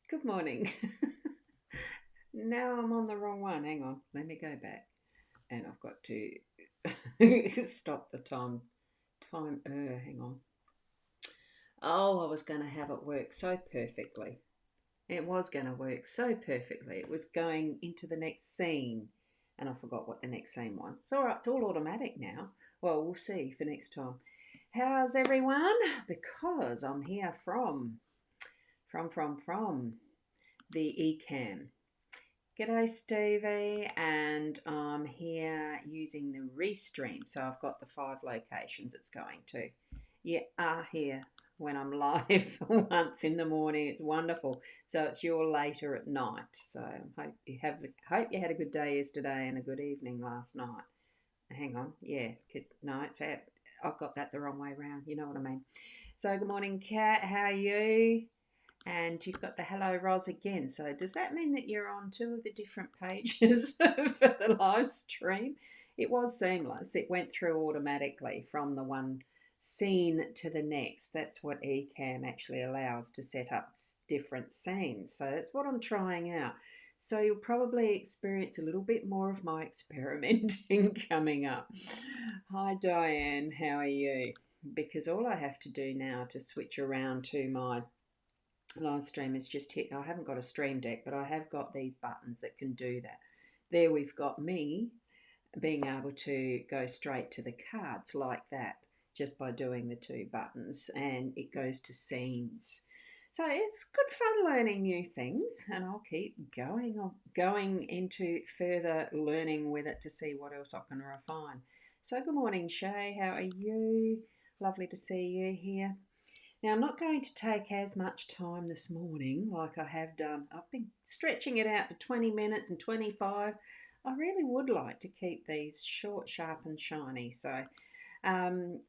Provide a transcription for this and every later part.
Good morning. Now I'm on the wrong one. Hang on. Let me go back. And I've got to stop the time. Hang on. Oh, I was going to have it work so perfectly. It was going to work so perfectly. It was going into the next scene. And I forgot what the next scene was. It's all right. It's all automatic now. Well, we'll see for next time. How's everyone? Because I'm here from the eCam. G'day Stevie, and I'm here using the restream. So I've got the 5 locations it's going to. You are here when I'm live once in the morning. It's wonderful. So it's your later at night. So hope you had a good day yesterday and a good evening last night. Hang on, yeah, no, it's out. I've got that the wrong way around. You know what I mean. So good morning, Kat. How are you? And you've got the hello Ros again. So does that mean that you're on two of the different pages for the live stream? It was seamless. It went through automatically from the one scene to the next. That's what Ecamm actually allows, to set up different scenes. So that's what I'm trying out. So you'll probably experience a little bit more of my experimenting coming up. Hi Diane, how are you? Because all I have to do now to switch around to my live stream is just hit. I haven't got a stream deck, but I have got these buttons that can do that. There we've got me being able to go straight to the cards like that, just by doing the two buttons, and it goes to scenes. So it's good fun learning new things, and I'll keep going into further learning with it to see what else I can refine. So good morning, Shay. How are you? Lovely to see you here. Now, I'm not going to take as much time this morning like I have done. I've been stretching it out to 20 minutes and 25. I really would like to keep these short, sharp, and shiny. So, um,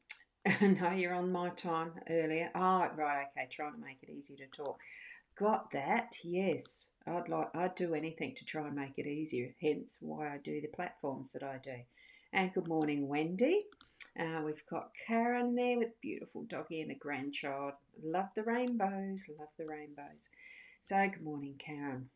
no, you're on my time earlier. Oh, right, okay, trying to make it easy to talk. Got that? Yes. I'd do anything to try and make it easier, hence why I do the platforms that I do. And good morning, Wendy. We've got Karen there with beautiful doggy and a grandchild. Love the rainbows, love the rainbows. So good morning, Karen.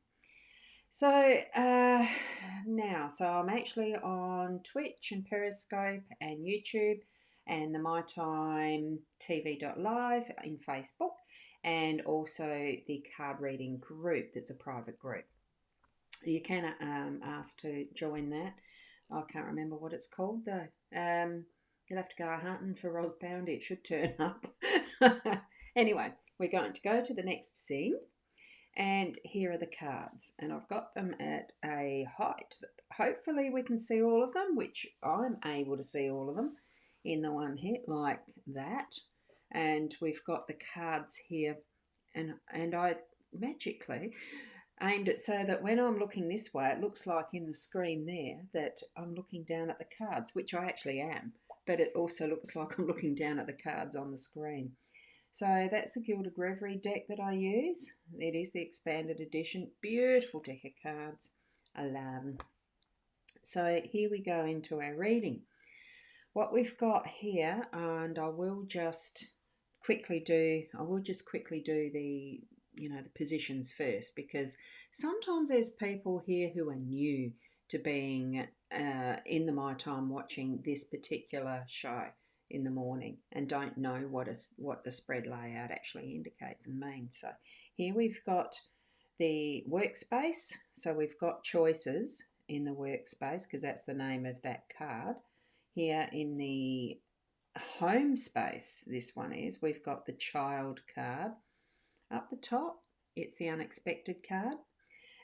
So so I'm actually on Twitch and Periscope and YouTube and the mytimetv.live in Facebook, and also the card reading group that's a private group. You can ask to join that. I can't remember what it's called though. You'll have to go hunting for Boundy. It should turn up. Anyway, we're going to go to the next scene, and here are the cards. And I've got them at a height that hopefully we can see all of them, which I'm able to see all of them in the one hit like that. And we've got the cards here, and I magically aimed it so that when I'm looking this way, it looks like in the screen there that I'm looking down at the cards, which I actually am, but it also looks like I'm looking down at the cards on the screen. So that's the Gilded Reverie deck that I use. It is the expanded edition. Beautiful deck of cards. I love them. So here we go into our reading. What we've got here, and I will just quickly do the the positions first, because sometimes there's people here who are new to being in the My Time watching this particular show in the morning and don't know what the spread layout actually indicates and means. So here we've got the workspace. So we've got choices in the workspace because that's the name of that card. Here in the home space, this one is, we've got the child card. Up the top, it's the unexpected card.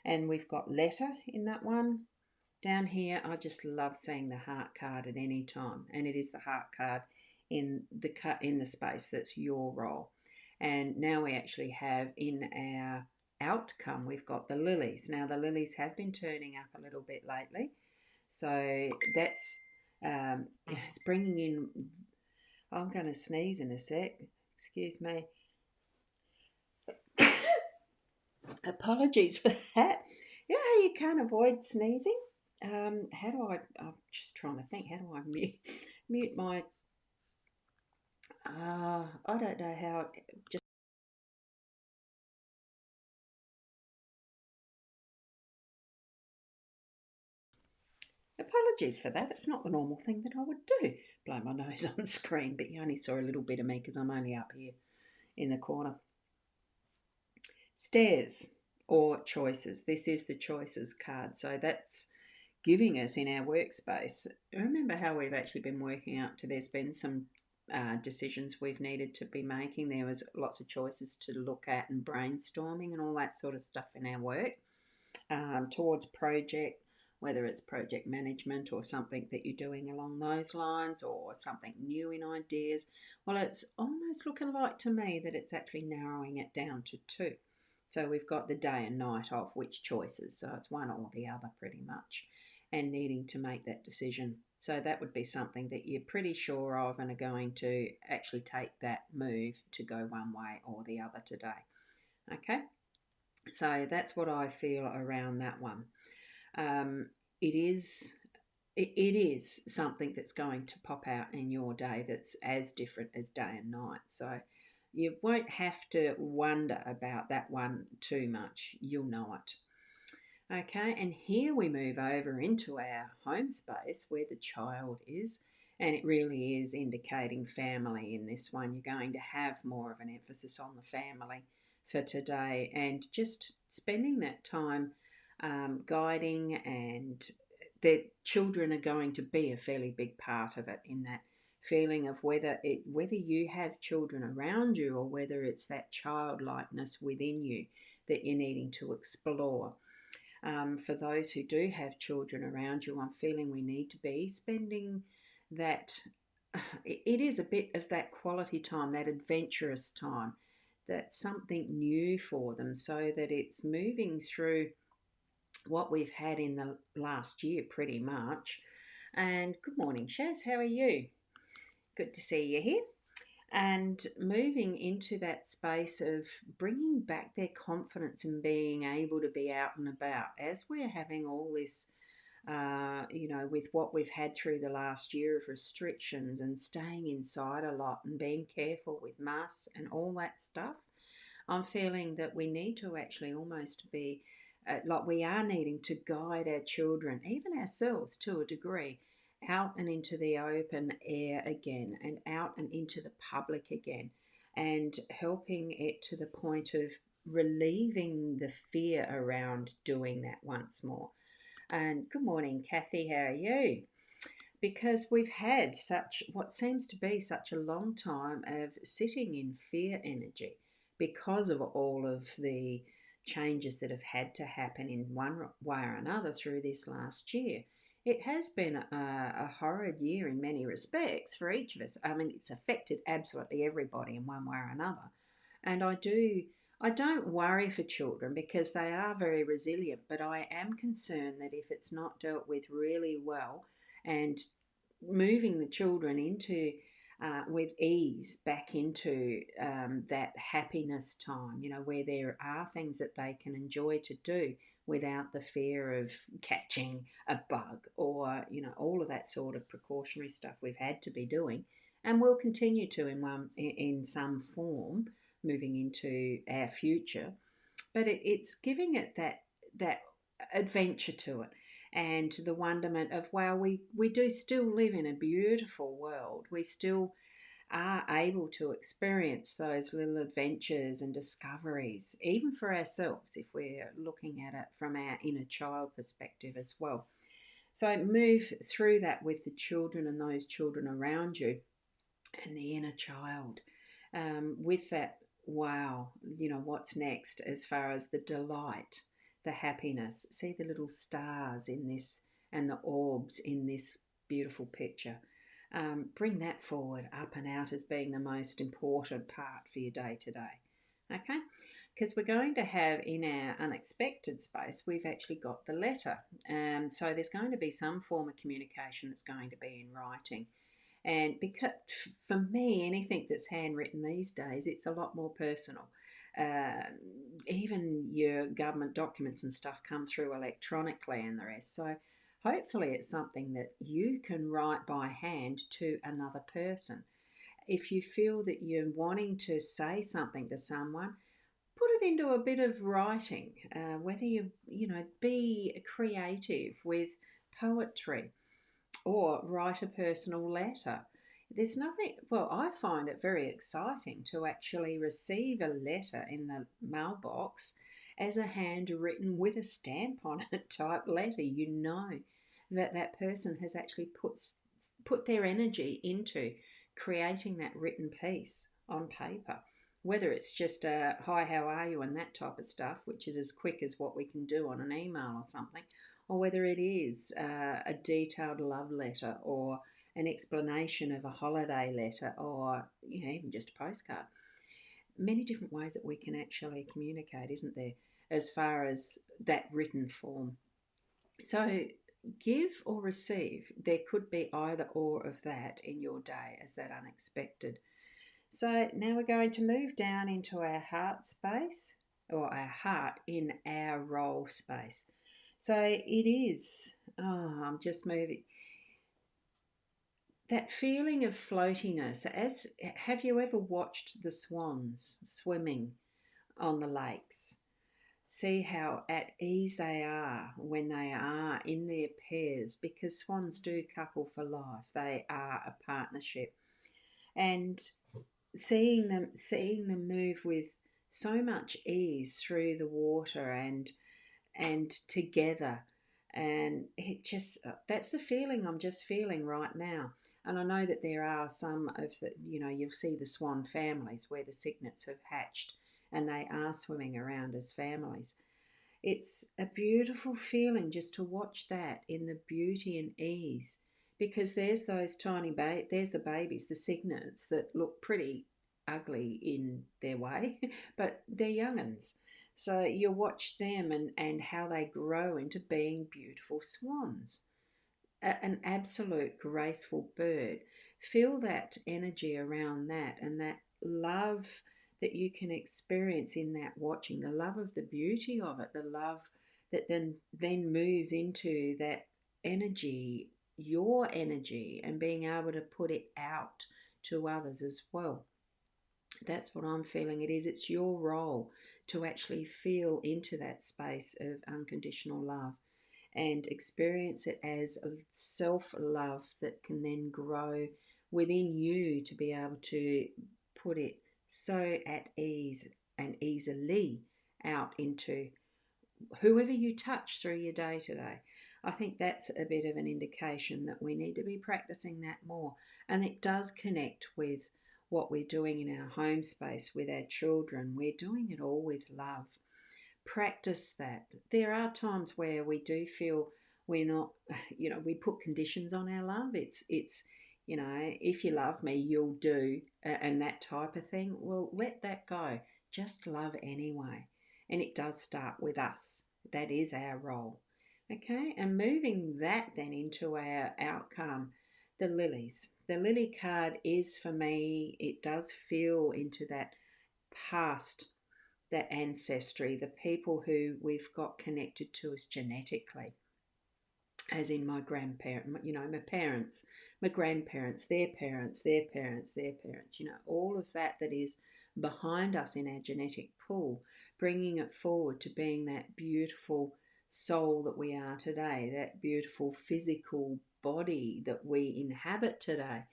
And we've got letter in that one. Down here, I just love seeing the heart card at any time. And it is the heart card in the space that's your role. And now we actually have in our outcome, we've got the lilies. Now the lilies have been turning up a little bit lately. So that's, it's bringing in, I'm going to sneeze in a sec. Excuse me. Apologies for that. Yeah, you can't avoid sneezing. How do I'm just trying to think, how do I mute my, I don't know how, just apologies for that. It's not the normal thing that I would do. Blow my nose on screen, but you only saw a little bit of me because I'm only up here in the corner. Stairs or choices. This is the choices card. So that's giving us in our workspace. Remember how we've actually been working up to there's been some decisions we've needed to be making. There was lots of choices to look at and brainstorming and all that sort of stuff in our work towards project, whether it's project management or something that you're doing along those lines or something new in ideas. Well, it's almost looking like to me that it's actually narrowing it down to two. So we've got the day and night of which choices. So it's one or the other pretty much, and needing to make that decision. So that would be something that you're pretty sure of and are going to actually take that move to go one way or the other today. Okay, so that's what I feel around that one. It is something that's going to pop out in your day that's as different as day and night. So you won't have to wonder about that one too much. You'll know it. Okay, and here we move over into our home space where the child is, and it really is indicating family in this one. You're going to have more of an emphasis on the family for today and just spending that time guiding, and the children are going to be a fairly big part of it in that feeling of whether you have children around you or whether it's that childlikeness within you that you're needing to explore. For those who do have children around you, I'm feeling we need to be spending that. It is a bit of that quality time, that adventurous time, that's something new for them so that it's moving through what we've had in the last year pretty much. And good morning, Shaz, how are you? Good to see you here. And moving into that space of bringing back their confidence in being able to be out and about as we're having all this, with what we've had through the last year of restrictions and staying inside a lot and being careful with masks and all that stuff. I'm feeling that we need to actually almost be like we are needing to guide our children, even ourselves to a degree, out and into the open air again and out and into the public again, and helping it to the point of relieving the fear around doing that once more. And good morning, Kathy, how are you? Because we've had such what seems to be such a long time of sitting in fear energy because of all of the changes that have had to happen in one way or another through this last year. It has been a horrid year in many respects for each of us. I mean, it's affected absolutely everybody in one way or another. And I don't worry for children because they are very resilient, but I am concerned that if it's not dealt with really well and moving the children into with ease back into that happiness time, where there are things that they can enjoy to do without the fear of catching a bug or, all of that sort of precautionary stuff we've had to be doing and will continue to in some form moving into our future. But it's giving it that adventure to it and the wonderment of, wow, we do still live in a beautiful world. We still are able to experience those little adventures and discoveries, even for ourselves, if we're looking at it from our inner child perspective as well. So move through that with the children and those children around you and the inner child, with that, wow, what's next as far as the delight, the happiness. See the little stars in this and the orbs in this beautiful picture. Bring that forward up and out as being the most important part for your day today. Okay? Because we're going to have in our unexpected space, we've actually got the letter. So there's going to be some form of communication that's going to be in writing. And because for me, anything that's handwritten these days, it's a lot more personal. Even your government documents and stuff come through electronically and the rest. So hopefully it's something that you can write by hand to another person. If you feel that you're wanting to say something to someone, put it into a bit of writing, whether be creative with poetry, or write a personal letter. There's nothing, well, I find it very exciting to actually receive a letter in the mailbox as a handwritten with a stamp on it type letter. You know that that person has actually put their energy into creating that written piece on paper. Whether it's just a hi, how are you, and that type of stuff, which is as quick as what we can do on an email or something, or whether it is a detailed love letter or an explanation of a holiday letter, or even just a postcard. Many different ways that we can actually communicate, isn't there, as far as that written form. So give or receive, there could be either or of that in your day as that unexpected. So now we're going to move down into our heart space, or our heart in our role space. So it is, I'm just moving, that feeling of floatiness. As have you ever watched the swans swimming on the lakes? See how at ease they are when they are in their pairs, because swans do couple for life. They are a partnership. And seeing them move with so much ease through the water and together, and it just, that's the feeling I'm just feeling right now. And I know that there are some of the, you'll see the swan families where the cygnets have hatched and they are swimming around as families. It's a beautiful feeling just to watch that in the beauty and ease, because there's those there's the babies, the cygnets, that look pretty ugly in their way, but they're young'uns. So you watch them and how they grow into being beautiful swans, an absolute graceful bird. Feel that energy around that, and that love that you can experience in that watching, the love of the beauty of it, the love that then moves into that energy, your energy, and being able to put it out to others as well. That's what I'm feeling. It's your role to actually feel into that space of unconditional love and experience it as a self love that can then grow within you to be able to put it so at ease and easily out into whoever you touch through your day today. I think that's a bit of an indication that we need to be practicing that more. And it does connect with what we're doing in our home space with our children. We're doing it all with love. Practice that. There are times where we do feel we're not, we put conditions on our love. It's if you love me, you'll do, and that type of thing. Well, let that go. Just love anyway. And it does start with us. That is our role. Okay, and moving that then into our outcome, the lilies. The lily card is for me, it does feel into that past, that ancestry, the people who we've got connected to us genetically, as in my grandparent, my parents, my grandparents, their parents, their parents, their parents, all of that is behind us in our genetic pool, bringing it forward to being that beautiful soul that we are today, that beautiful physical body that we inhabit today.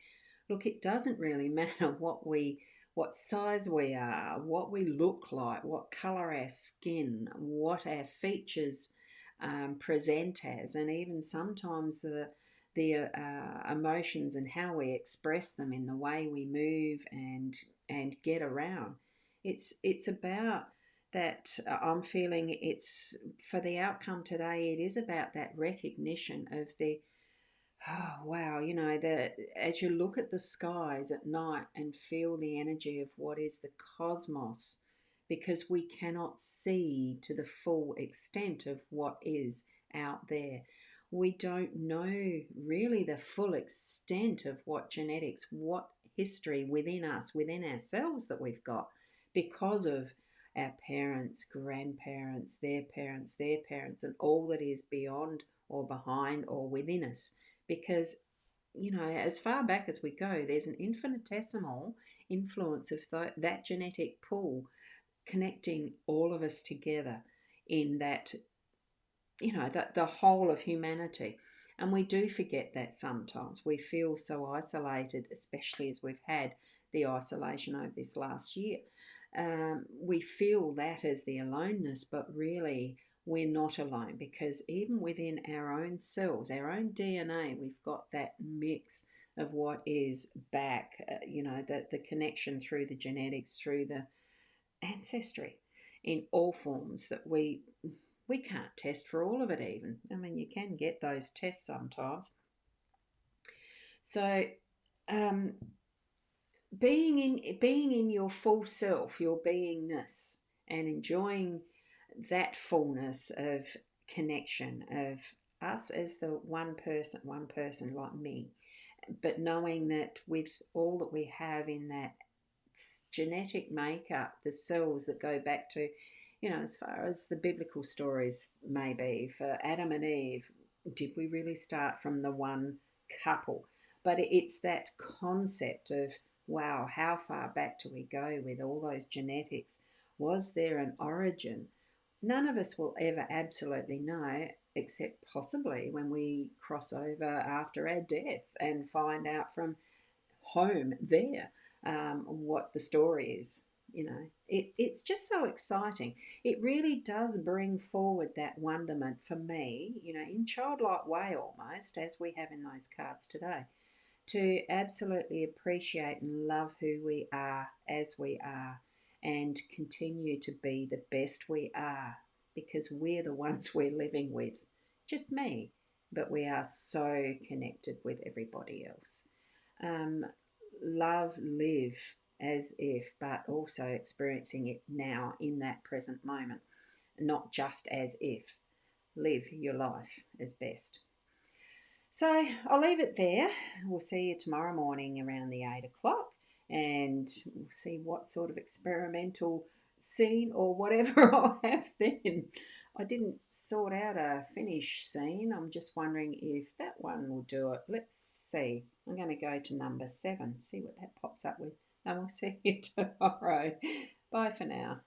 Look, it doesn't really matter what size we are, what we look like, what colour our skin, what our features present as, and even sometimes the emotions and how we express them in the way we move and get around. It's about that. I'm feeling it's for the outcome today. It is about that recognition of the, oh, wow, as you look at the skies at night and feel the energy of what is the cosmos, because we cannot see to the full extent of what is out there. We don't know really the full extent of what genetics, what history within us, within ourselves that we've got because of our parents, grandparents, their parents, and all that is beyond or behind or within us, because as far back as we go, there's an infinitesimal influence of that genetic pool connecting all of us together in that, that the whole of humanity. And we do forget that sometimes. We feel so isolated, especially as we've had the isolation over this last year. We feel that as the aloneness, but really we're not alone, because even within our own cells, our own DNA, we've got that mix of what is back, the connection through the genetics, through the ancestry in all forms that we can't test for all of it even. I mean, you can get those tests sometimes. So um, being in your full self, your beingness, and enjoying that fullness of connection of us as the one person like me, but knowing that with all that we have in that genetic makeup, the cells that go back to, as far as the biblical stories may be, for Adam and Eve, did we really start from the one couple? But it's that concept of, wow, how far back do we go with all those genetics? Was there an origin? None of us will ever absolutely know, except possibly when we cross over after our death and find out from home there what the story is. It's just so exciting. It really does bring forward that wonderment for me, in childlike way almost, as we have in those cards today, to absolutely appreciate and love who we are as we are, and continue to be the best we are, because we're the ones we're living with. Just me, but we are so connected with everybody else. Um, Love, live as if, but also experiencing it now in that present moment, not just as if. Live your life as best. So I'll leave it there. We'll see you tomorrow morning around the 8 o'clock, and we'll see what sort of experimental scene or whatever I'll have then. I didn't sort out a finish scene. I'm just wondering if that one will do it. Let's see. I'm going to go to number 7, see what that pops up with. And we'll see you tomorrow. Bye for now.